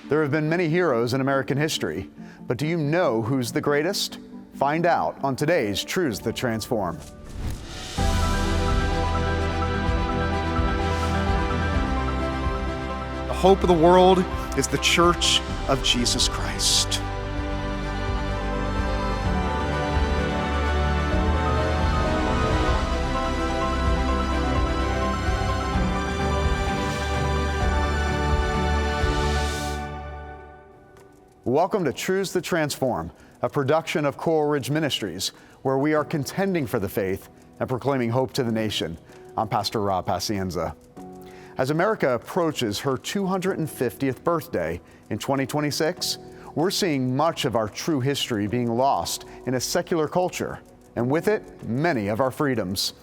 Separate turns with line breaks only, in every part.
There have been many heroes in American history, but do you know who's the greatest? Find out on today's Truths That Transform.
The hope of the world is the Church of Jesus Christ.
Welcome to Truths That Transform, a production of Coral Ridge Ministries, where we are contending for the faith and proclaiming hope to the nation. I'm Pastor Rob Pacienza. As America approaches her 250th birthday in 2026, we're seeing much of our true history being lost in a secular culture, and with it, many of our freedoms.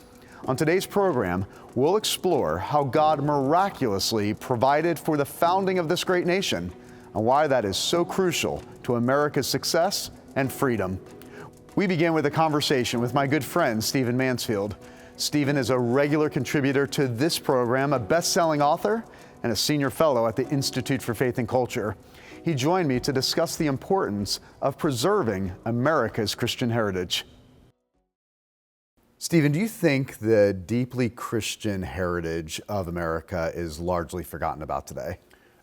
On today's program, we'll explore how God miraculously provided for the founding of this great nation, and why that is so crucial to America's success and freedom. We begin with a conversation with my good friend, Stephen Mansfield. Stephen is a regular contributor to this program, a best-selling author, and a senior fellow at the Institute for Faith and Culture. He joined me to discuss the importance of preserving America's Christian heritage. Stephen, do you think the deeply Christian heritage of America is largely forgotten about today?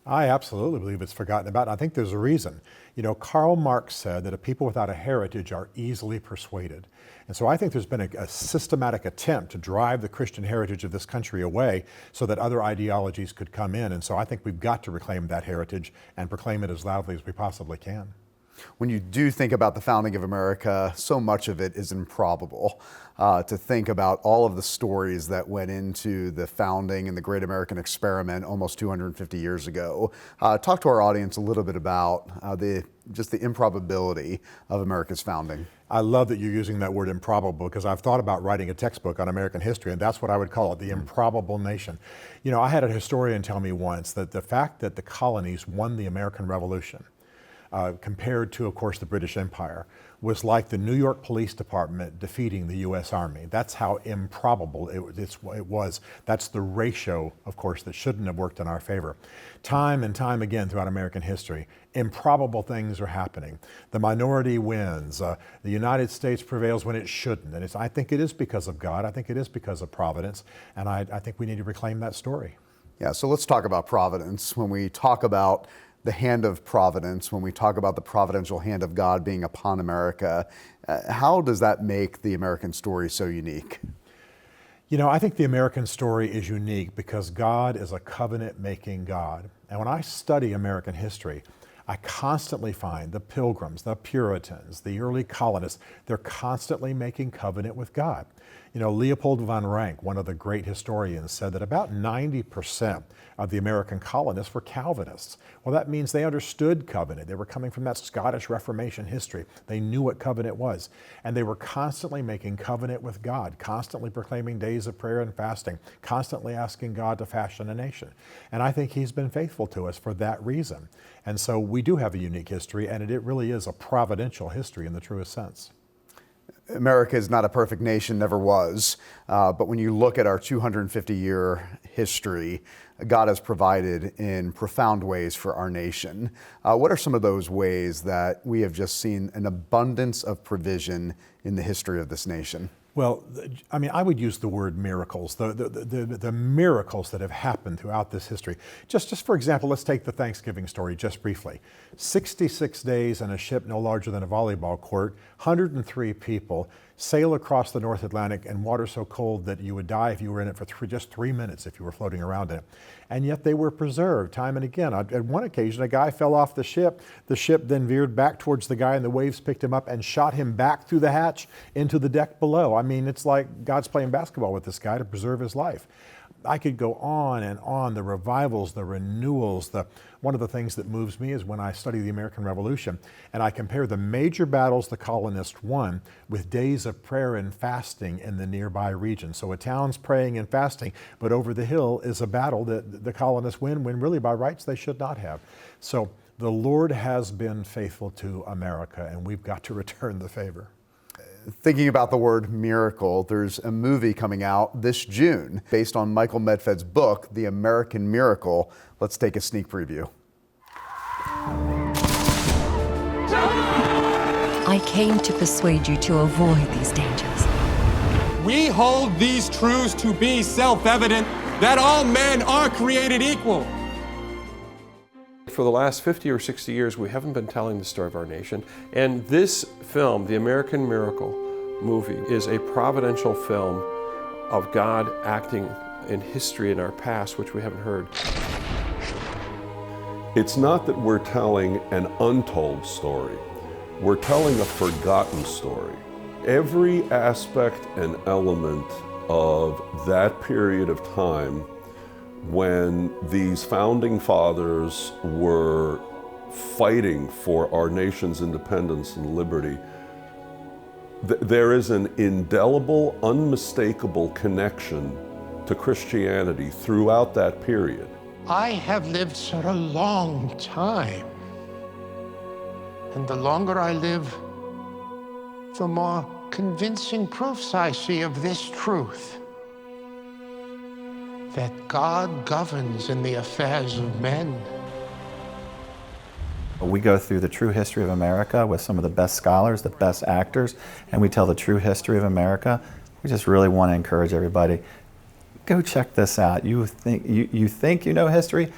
I absolutely believe it's forgotten about. I think there's a reason. You know, Karl Marx said that a people without a heritage are easily persuaded. And so I think there's been a systematic attempt to drive the Christian heritage of this country away so that other ideologies could come in. And so I think we've got to reclaim that heritage and proclaim it as loudly as we possibly can.
When you do think about the founding of America, so much of it is improbable. To think about all of the stories that went into the founding and the Great American Experiment almost 250 years ago. Talk to our audience a little bit about the improbability of America's founding.
I love that you're using that word improbable, because I've thought about writing a textbook on American history, and that's what I would call it, the improbable nation. You know, I had a historian tell me once that the fact that the colonies won the American Revolution, compared to, of course, the British Empire, was like the New York Police Department defeating the U.S. Army. That's how improbable it was. That's the ratio, of course, that shouldn't have worked in our favor. Time and time again throughout American history, improbable things are happening. The minority wins. The United States prevails when it shouldn't. And I think it is because of God. I think it is because of providence. And I think we need to reclaim that story.
Yeah, so let's talk about providence. When we talk about the hand of providence, when we talk about the providential hand of God being upon America, how does that make the American story so unique?
You know, I think the American story is unique because God is a covenant-making God. And when I study American history, I constantly find the Pilgrims, the Puritans, the early colonists, they're constantly making covenant with God. You know, Leopold von Ranke, one of the great historians, said that about 90% of the American colonists were Calvinists. Well, that means they understood covenant. They were coming from that Scottish Reformation history. They knew what covenant was. And they were constantly making covenant with God, constantly proclaiming days of prayer and fasting, constantly asking God to fashion a nation. And I think He's been faithful to us for that reason. And so we do have a unique history, and it really is a providential history in the truest sense.
America is not a perfect nation, never was. But when you look at our 250-year history, God has provided in profound ways for our nation. What are some of those ways that we have just seen an abundance of provision in the history of this nation?
Well, I mean, I would use the word miracles, the miracles that have happened throughout this history. Just for example, let's take the Thanksgiving story just briefly. 66 days in a ship no larger than a volleyball court, 103 people sail across the North Atlantic in water so cold that you would die if you were in it for just 3 minutes if you were floating around in it. And yet they were preserved time and again. At one occasion, a guy fell off the ship. The ship then veered back towards the guy and the waves picked him up and shot him back through the hatch into the deck below. I mean, it's like God's playing basketball with this guy to preserve his life. I could go on and on, the revivals, the renewals. One of the things that moves me is when I study the American Revolution and I compare the major battles the colonists won with days of prayer and fasting in the nearby region. So a town's praying and fasting, but over the hill is a battle that the colonists win when really by rights they should not have. So the Lord has been faithful to America, and we've got to return the favor.
Thinking about the word miracle, there's a movie coming out this June based on Michael Medved's book, The American Miracle. Let's take a sneak preview.
I came to persuade you to avoid these dangers.
We hold these truths to be self-evident, that all men are created equal.
For the last 50 or 60 years, we haven't been telling the story of our nation. And this film, The American Miracle movie, is a providential film of God acting in history in our past, which we haven't heard.
It's not that we're telling an untold story. We're telling a forgotten story. Every aspect and element of that period of time when these founding fathers were fighting for our nation's independence and liberty, there is an indelible, unmistakable connection to Christianity throughout that period.
I have lived such a long time. And the longer I live, the more convincing proofs I see of this truth, that God governs in the affairs of men.
We go through the true history of America with some of the best scholars, the best actors, and we tell the true history of America. We just really want to encourage everybody, go check this out. You think you know history?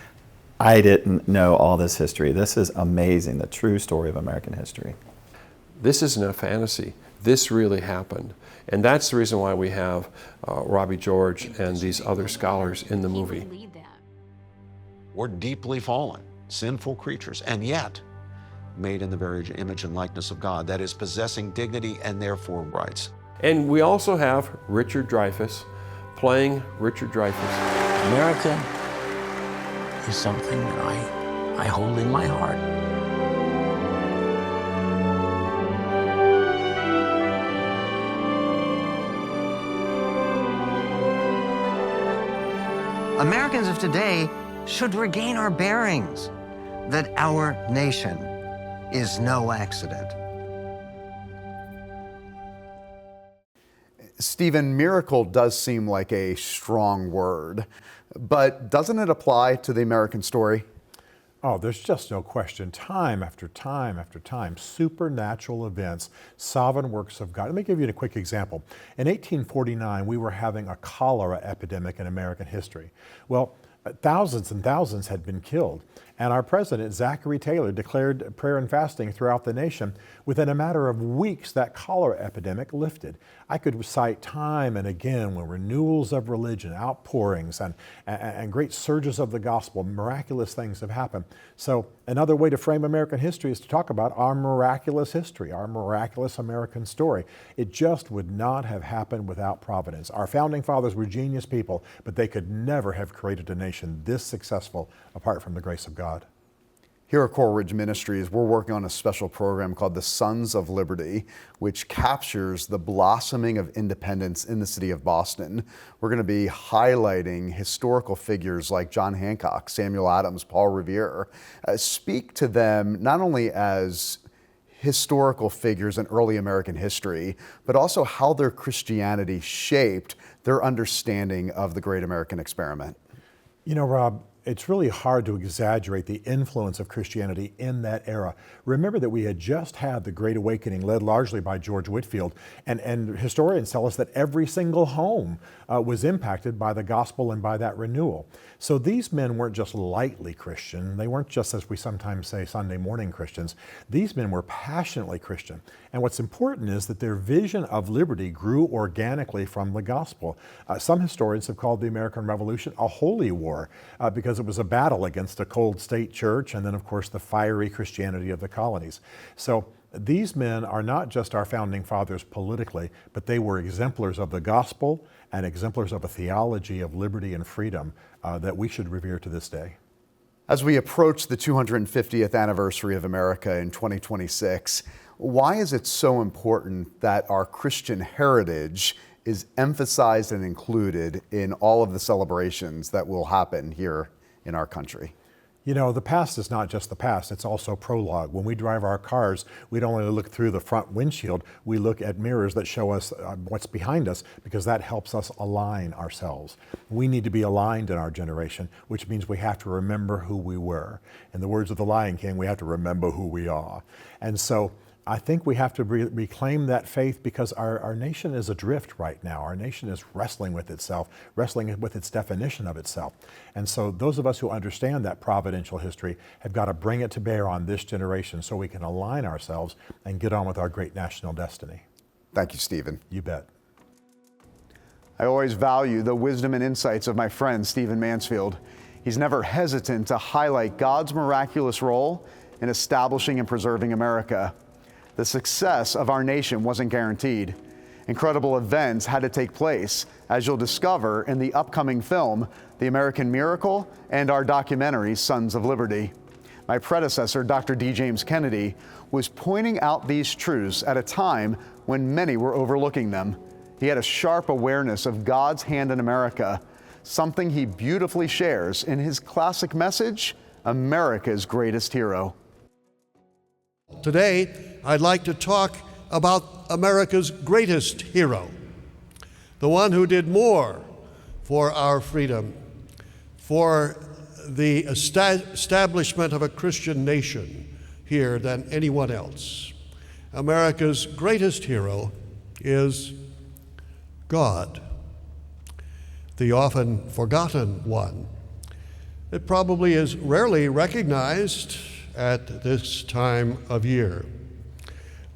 I didn't know all this history. This is amazing, the true story of American history.
This isn't a fantasy. This really happened. And that's the reason why we have Robbie George and these other scholars in the movie.
We're deeply fallen, sinful creatures, and yet made in the very image and likeness of God, that is, possessing dignity and therefore rights.
And we also have Richard Dreyfuss playing Richard Dreyfuss.
America is something that I hold in my heart.
Americans of today should regain our bearings, that our nation is no accident.
Stephen, miracle does seem like a strong word, but doesn't it apply to the American story?
Oh, there's just no question. Time after time after time, supernatural events, sovereign works of God. Let me give you a quick example. In 1849, we were having a cholera epidemic in American history. Well, thousands and thousands had been killed, and our president, Zachary Taylor, declared prayer and fasting throughout the nation. Within a matter of weeks, that cholera epidemic lifted. I could cite time and again when renewals of religion, outpourings, and great surges of the gospel, miraculous things have happened. So another way to frame American history is to talk about our miraculous history, our miraculous American story. It just would not have happened without providence. Our founding fathers were genius people, but they could never have created a nation this successful apart from the grace of God.
Here at Coral Ridge Ministries, we're working on a special program called the Sons of Liberty, which captures the blossoming of independence in the city of Boston. We're going to be highlighting historical figures like John Hancock, Samuel Adams, Paul Revere. Speak to them not only as historical figures in early American history, but also how their Christianity shaped their understanding of the great American experiment.
You know, Rob, it's really hard to exaggerate the influence of Christianity in that era. Remember that we had just had the Great Awakening led largely by George Whitefield, and historians tell us that every single home was impacted by the gospel and by that renewal. So these men weren't just lightly Christian. They weren't just, as we sometimes say, Sunday morning Christians. These men were passionately Christian. And what's important is that their vision of liberty grew organically from the gospel. Some historians have called the American Revolution a holy war because it was a battle against a cold state church and then, of course, the fiery Christianity of the colonies. So these men are not just our founding fathers politically, but they were exemplars of the gospel and exemplars of a theology of liberty and freedom that we should revere to this day.
As we approach the 250th anniversary of America in 2026, why is it so important that our Christian heritage is emphasized and included in all of the celebrations that will happen here in our country?
You know, the past is not just the past, it's also prologue. When we drive our cars, we don't only look through the front windshield, we look at mirrors that show us what's behind us, because that helps us align ourselves. We need to be aligned in our generation, which means we have to remember who we were. In the words of the Lion King, we have to remember who we are. And so I think we have to reclaim that faith because our nation is adrift right now. Our nation is wrestling with itself, wrestling with its definition of itself. And so those of us who understand that providential history have got to bring it to bear on this generation so we can align ourselves and get on with our great national destiny.
Thank you, Stephen.
You bet.
I always value the wisdom and insights of my friend, Stephen Mansfield. He's never hesitant to highlight God's miraculous role in establishing and preserving America. The success of our nation wasn't guaranteed. Incredible events had to take place, as you'll discover in the upcoming film, The American Miracle, and our documentary, Sons of Liberty. My predecessor, Dr. D. James Kennedy, was pointing out these truths at a time when many were overlooking them. He had a sharp awareness of God's hand in America, something he beautifully shares in his classic message, America's Greatest Hero.
Today, I'd like to talk about America's greatest hero, the one who did more for our freedom, for the establishment of a Christian nation here than anyone else. America's greatest hero is God, the often forgotten one. It probably is rarely recognized at this time of year.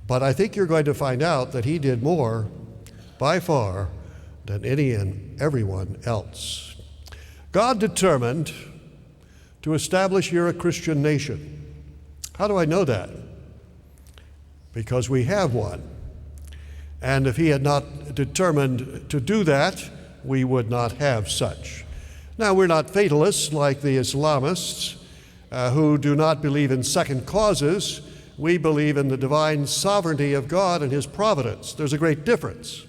But I think you're going to find out that he did more, by far, than any and everyone else. God determined to establish here a Christian nation. How do I know that? Because we have one. And if he had not determined to do that, we would not have such. Now, we're not fatalists like the Islamists who do not believe in second causes. We believe in the divine sovereignty of God and his providence. There's a great difference.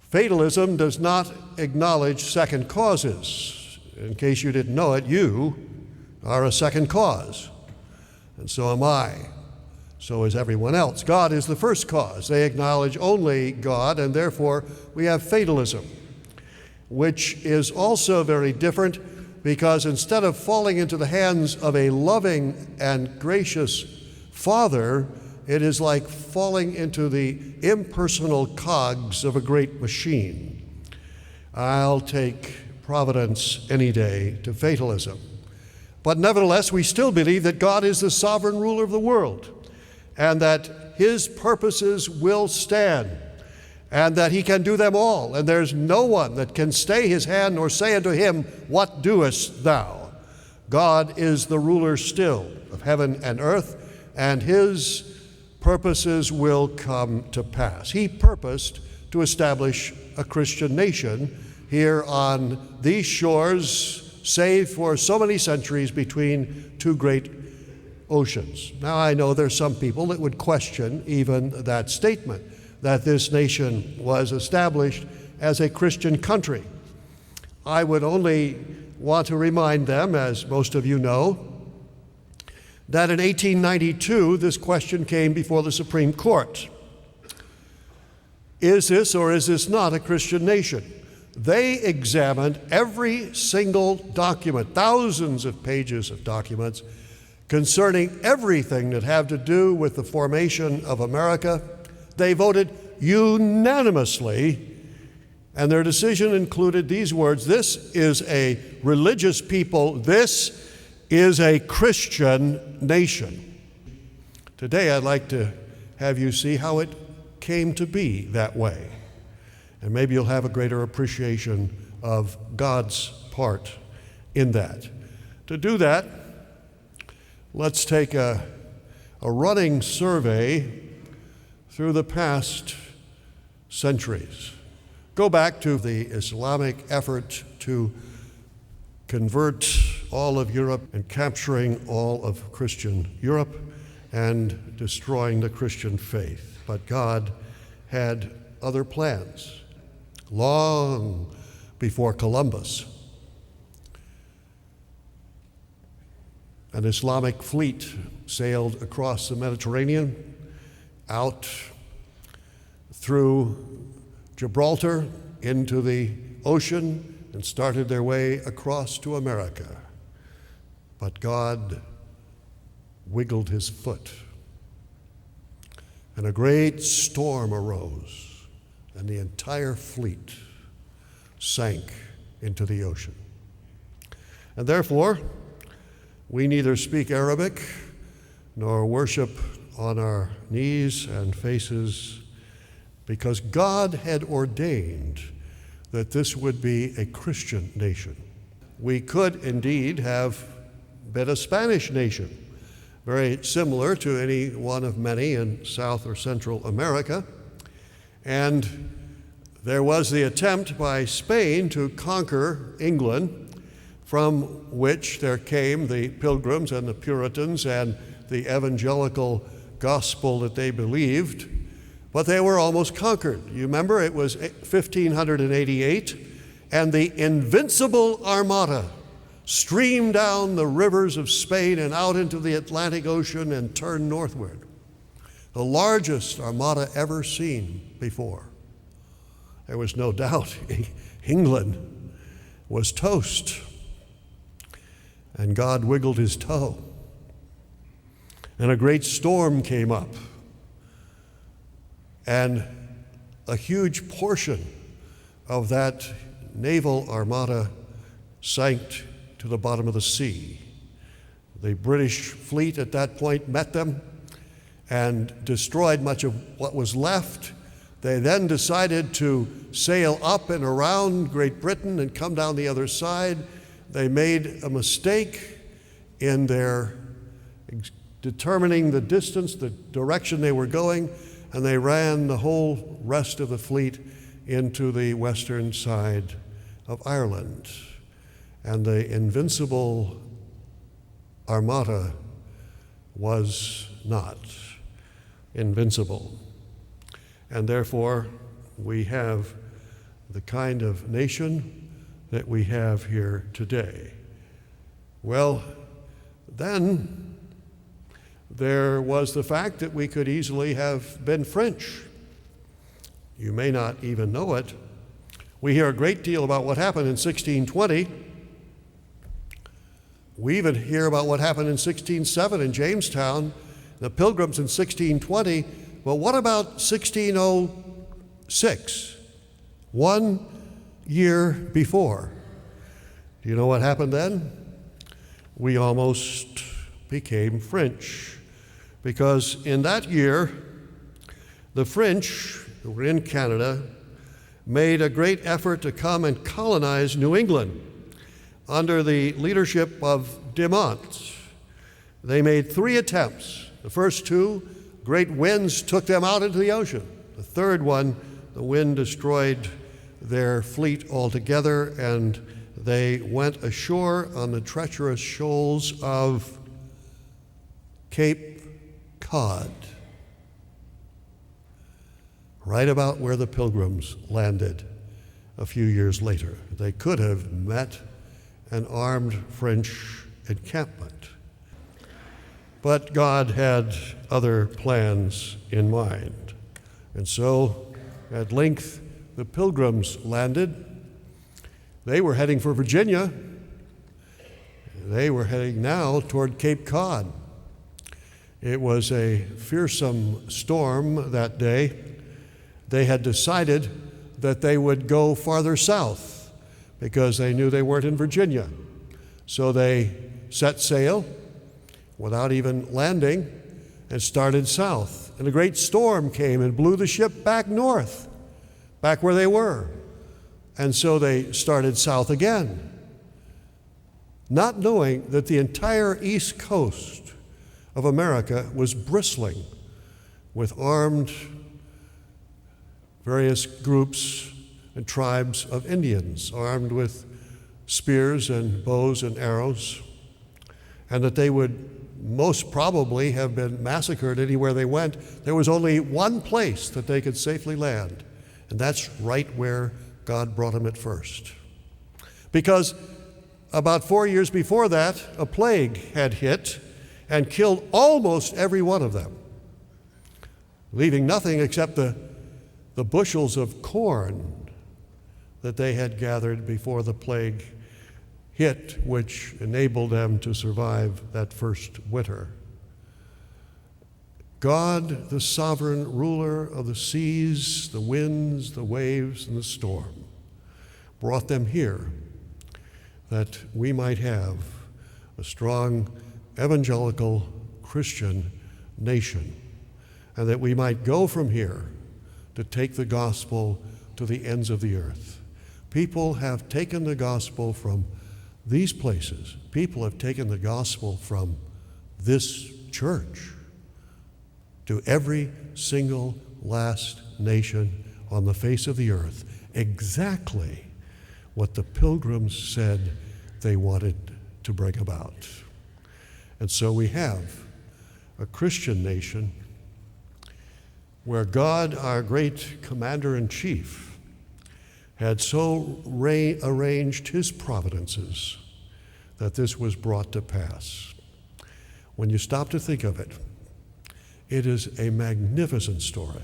Fatalism does not acknowledge second causes. In case you didn't know it, you are a second cause, and so am I. So is everyone else. God is the first cause. They acknowledge only God, and therefore we have fatalism, which is also very different because instead of falling into the hands of a loving and gracious Father, it is like falling into the impersonal cogs of a great machine. I'll take providence any day to fatalism. But nevertheless, we still believe that God is the sovereign ruler of the world and that his purposes will stand and that he can do them all, and there's no one that can stay his hand nor say unto him, "What doest thou?" God is the ruler still of heaven and earth, and his purposes will come to pass. He purposed to establish a Christian nation here on these shores, saved for so many centuries between two great oceans. Now, I know there's some people that would question even that statement, that this nation was established as a Christian country. I would only want to remind them, as most of you know, that in 1892 this question came before the Supreme Court. Is this or is this not a Christian nation? They examined every single document, thousands of pages of documents, concerning everything that had to do with the formation of America. They voted unanimously, and their decision included these words: this is a religious people, this is a Christian nation. Today I'd like to have you see how it came to be that way, and maybe you'll have a greater appreciation of God's part in that. To do that, let's take a running survey through the past centuries. Go back to the Islamic effort to convert all of Europe and capturing all of Christian Europe and destroying the Christian faith. But God had other plans long before Columbus. An Islamic fleet sailed across the Mediterranean, out through Gibraltar into the ocean, and started their way across to America. But God wiggled his foot And a great storm arose, and the entire fleet sank into the ocean. And therefore, we neither speak Arabic nor worship on our knees and faces, because God had ordained that this would be a Christian nation. We could indeed have been a Spanish nation, very similar to any one of many in South or Central America. And there was the attempt by Spain to conquer England, from which there came the Pilgrims and the Puritans and the evangelical gospel that they believed, but they were almost conquered. You remember, it was 1588, and the Invincible Armada streamed down the rivers of Spain and out into the Atlantic Ocean and turned northward. The largest armada ever seen before. There was no doubt England was toast, and God wiggled his toe. And a great storm came up, and a huge portion of that naval armada sank to the bottom of the sea. The British fleet at that point met them and destroyed much of what was left. They then decided to sail up and around Great Britain and come down the other side. They made a mistake in their determining the distance, the direction they were going, and they ran the whole rest of the fleet into the western side of Ireland. And the Invincible Armada was not invincible. And therefore, we have the kind of nation that we have here today. Well, then there was the fact that we could easily have been French. You may not even know it. We hear a great deal about what happened in 1620. We even hear about what happened in 1607 in Jamestown, the Pilgrims in 1620. Well, what about 1606? 1 year before. Do you know what happened then? We almost became French, because in that year, the French, who were in Canada, made a great effort to come and colonize New England under the leadership of De Monts. They made 3 attempts. The first 2, great winds took them out into the ocean. The third one, the wind destroyed their fleet altogether, and they went ashore on the treacherous shoals of Cape Cod, right about where the Pilgrims landed a few years later. They could have met an armed French encampment. But God had other plans in mind. And so, at length, the Pilgrims landed. They were heading for Virginia. They were heading now toward Cape Cod. It was a fearsome storm that day. They had decided that they would go farther south because they knew they weren't in Virginia. So they set sail without even landing and started south. And a great storm came and blew the ship back north, back where they were. And so they started south again, not knowing that the entire east coast of America was bristling with armed various groups and tribes of Indians, armed with spears and bows and arrows, and that they would most probably have been massacred anywhere they went. There was only one place that they could safely land, and that's right where God brought them at first. Because about 4 years before that, a plague had hit and killed almost every one of them, leaving nothing except the bushels of corn that they had gathered before the plague hit, which enabled them to survive that first winter. God, the sovereign ruler of the seas, the winds, the waves, and the storm, brought them here that we might have a strong evangelical Christian nation, and that we might go from here to take the gospel to the ends of the earth. People have taken the gospel from these places. People have taken the gospel from this church to every single last nation on the face of the earth, exactly what the pilgrims said they wanted to bring about. And so we have a Christian nation where God, our great commander-in-chief, had so arranged his providences that this was brought to pass. When you stop to think of it, it is a magnificent story.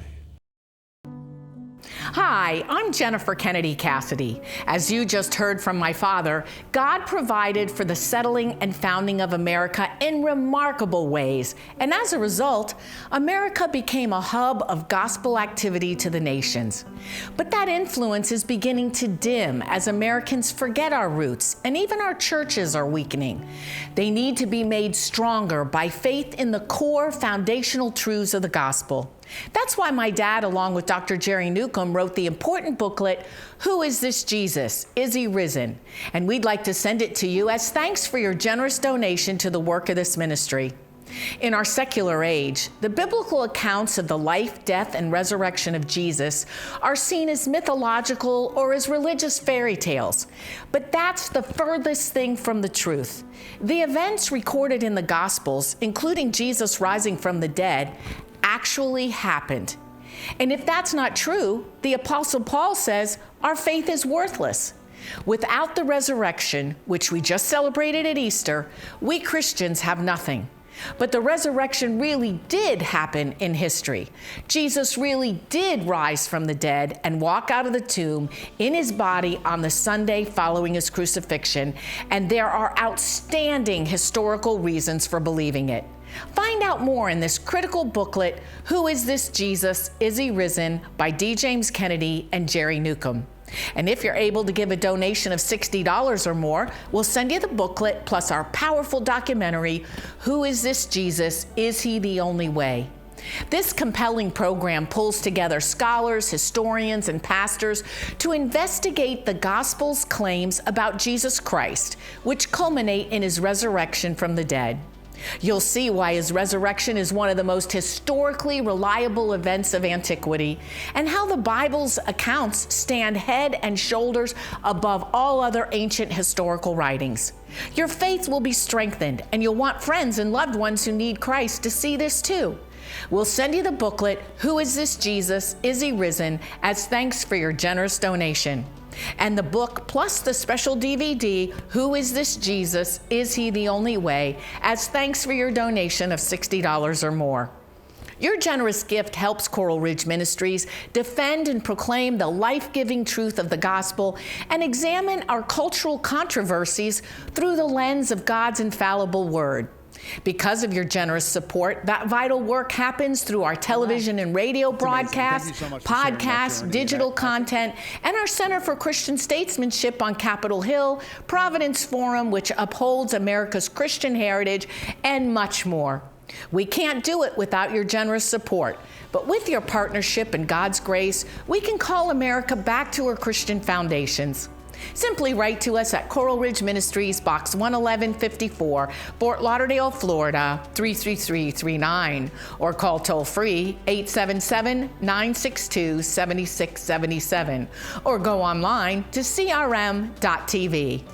Hi, I'm Jennifer Kennedy Cassidy. As you just heard from my father, God provided for the settling and founding of America in remarkable ways, and as a result, America became a hub of gospel activity to the nations. But that influence is beginning to dim as Americans forget our roots, and even our churches are weakening. They need to be made stronger by faith in the core foundational truths of the gospel. That's why my dad, along with Dr. Jerry Newcomb, wrote the important booklet, Who is This Jesus? Is He Risen? And we'd like to send it to you as thanks for your generous donation to the work of this ministry. In our secular age, the biblical accounts of the life, death, and resurrection of Jesus are seen as mythological or as religious fairy tales. But that's the furthest thing from the truth. The events recorded in the Gospels, including Jesus rising from the dead, actually happened. And if that's not true, the Apostle Paul says our faith is worthless. Without the resurrection, which we just celebrated at Easter, we Christians have nothing. But the resurrection really did happen in history. Jesus really did rise from the dead and walk out of the tomb in his body on the Sunday following his crucifixion, and there are outstanding historical reasons for believing it. Find out more in this critical booklet, Who is This Jesus? Is He Risen? By D. James Kennedy and Jerry Newcomb. And if you're able to give a donation of $60 or more, we'll send you the booklet plus our powerful documentary, Who is This Jesus? Is He the Only Way? This compelling program pulls together scholars, historians, and pastors to investigate the gospel's claims about Jesus Christ, which culminate in his resurrection from the dead. You'll see why his resurrection is one of the most historically reliable events of antiquity, and how the Bible's accounts stand head and shoulders above all other ancient historical writings. Your faith will be strengthened, and you'll want friends and loved ones who need Christ to see this too. We'll send you the booklet, Who is This Jesus? Is He Risen? As thanks for your generous donation. And the book plus the special DVD, Who is This Jesus? Is He the Only Way? As thanks for your donation of $60 or more. Your generous gift helps Coral Ridge Ministries defend and proclaim the life-giving truth of the gospel and examine our cultural controversies through the lens of God's infallible word. Because of your generous support, that vital work happens through our television and radio broadcasts, podcasts, digital content, and our Center for Christian Statesmanship on Capitol Hill, Providence Forum, which upholds America's Christian heritage, and much more. We can't do it without your generous support, but with your partnership and God's grace, we can call America back to her Christian foundations. Simply write to us at Coral Ridge Ministries, Box 11154, Fort Lauderdale, Florida 33339, or call toll-free 877-962-7677, or go online to crm.tv.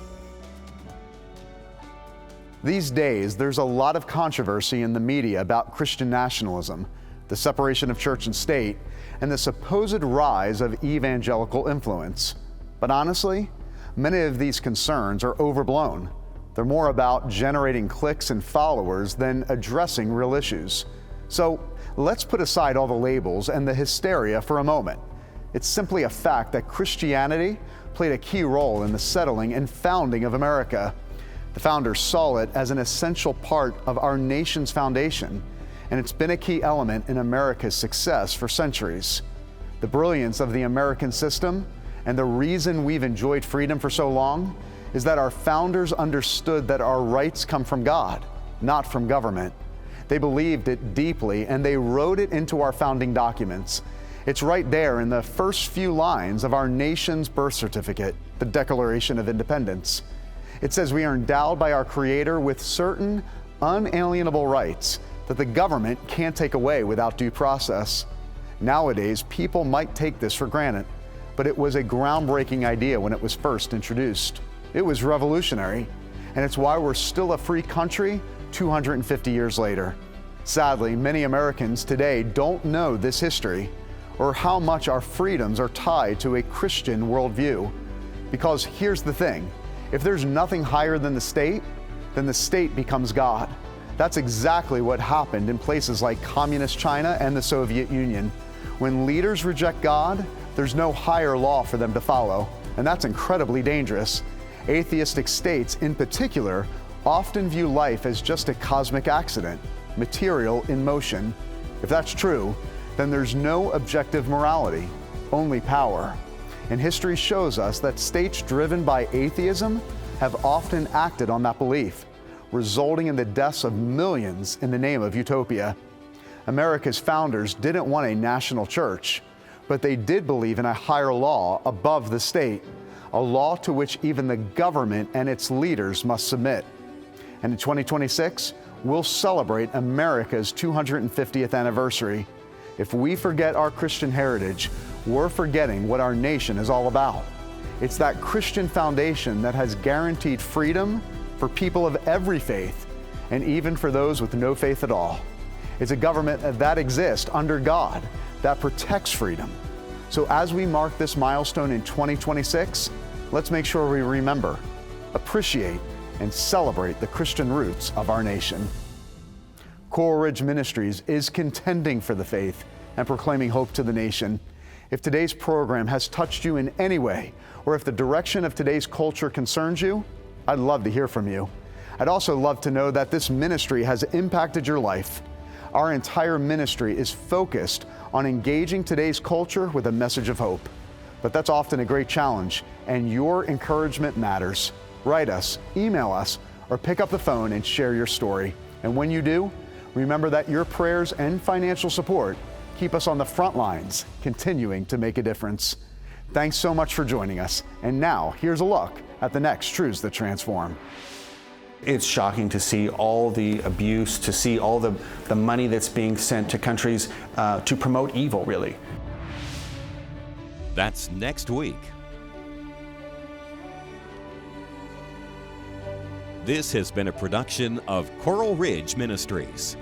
These days, there's a lot of controversy in the media about Christian nationalism, the separation of church and state, and the supposed rise of evangelical influence. But honestly, many of these concerns are overblown. They're more about generating clicks and followers than addressing real issues. So let's put aside all the labels and the hysteria for a moment. It's simply a fact that Christianity played a key role in the settling and founding of America. The founders saw it as an essential part of our nation's foundation, and it's been a key element in America's success for centuries. The brilliance of the American system and the reason we've enjoyed freedom for so long is that our founders understood that our rights come from God, not from government. They believed it deeply, and they wrote it into our founding documents. It's right there in the first few lines of our nation's birth certificate, the Declaration of Independence. It says we are endowed by our Creator with certain unalienable rights that the government can't take away without due process. Nowadays, people might take this for granted, but it was a groundbreaking idea when it was first introduced. It was revolutionary, and it's why we're still a free country 250 years later. Sadly, many Americans today don't know this history or how much our freedoms are tied to a Christian worldview. Because here's the thing, if there's nothing higher than the state, then the state becomes God. That's exactly what happened in places like Communist China and the Soviet Union. When leaders reject God, there's no higher law for them to follow, and that's incredibly dangerous. Atheistic states, in particular, often view life as just a cosmic accident, material in motion. If that's true, then there's no objective morality, only power. And history shows us that states driven by atheism have often acted on that belief, resulting in the deaths of millions in the name of utopia. America's founders didn't want a national church, but they did believe in a higher law above the state, a law to which even the government and its leaders must submit. And in 2026, we'll celebrate America's 250th anniversary. If we forget our Christian heritage, we're forgetting what our nation is all about. It's that Christian foundation that has guaranteed freedom for people of every faith, and even for those with no faith at all. It's a government that exists under God that protects freedom. So as we mark this milestone in 2026, let's make sure we remember, appreciate, and celebrate the Christian roots of our nation. Coral Ridge Ministries is contending for the faith and proclaiming hope to the nation. If today's program has touched you in any way, or if the direction of today's culture concerns you, I'd love to hear from you. I'd also love to know that this ministry has impacted your life. Our entire ministry is focused on engaging today's culture with a message of hope. But that's often a great challenge, and your encouragement matters. Write us, email us, or pick up the phone and share your story. And when you do, remember that your prayers and financial support keep us on the front lines, continuing to make a difference. Thanks so much for joining us. And now, here's a look at the next Truths That Transform.
It's shocking to see all the abuse, to see all the money that's being sent to countries to promote evil, really.
That's next week. This has been a production of Coral Ridge Ministries.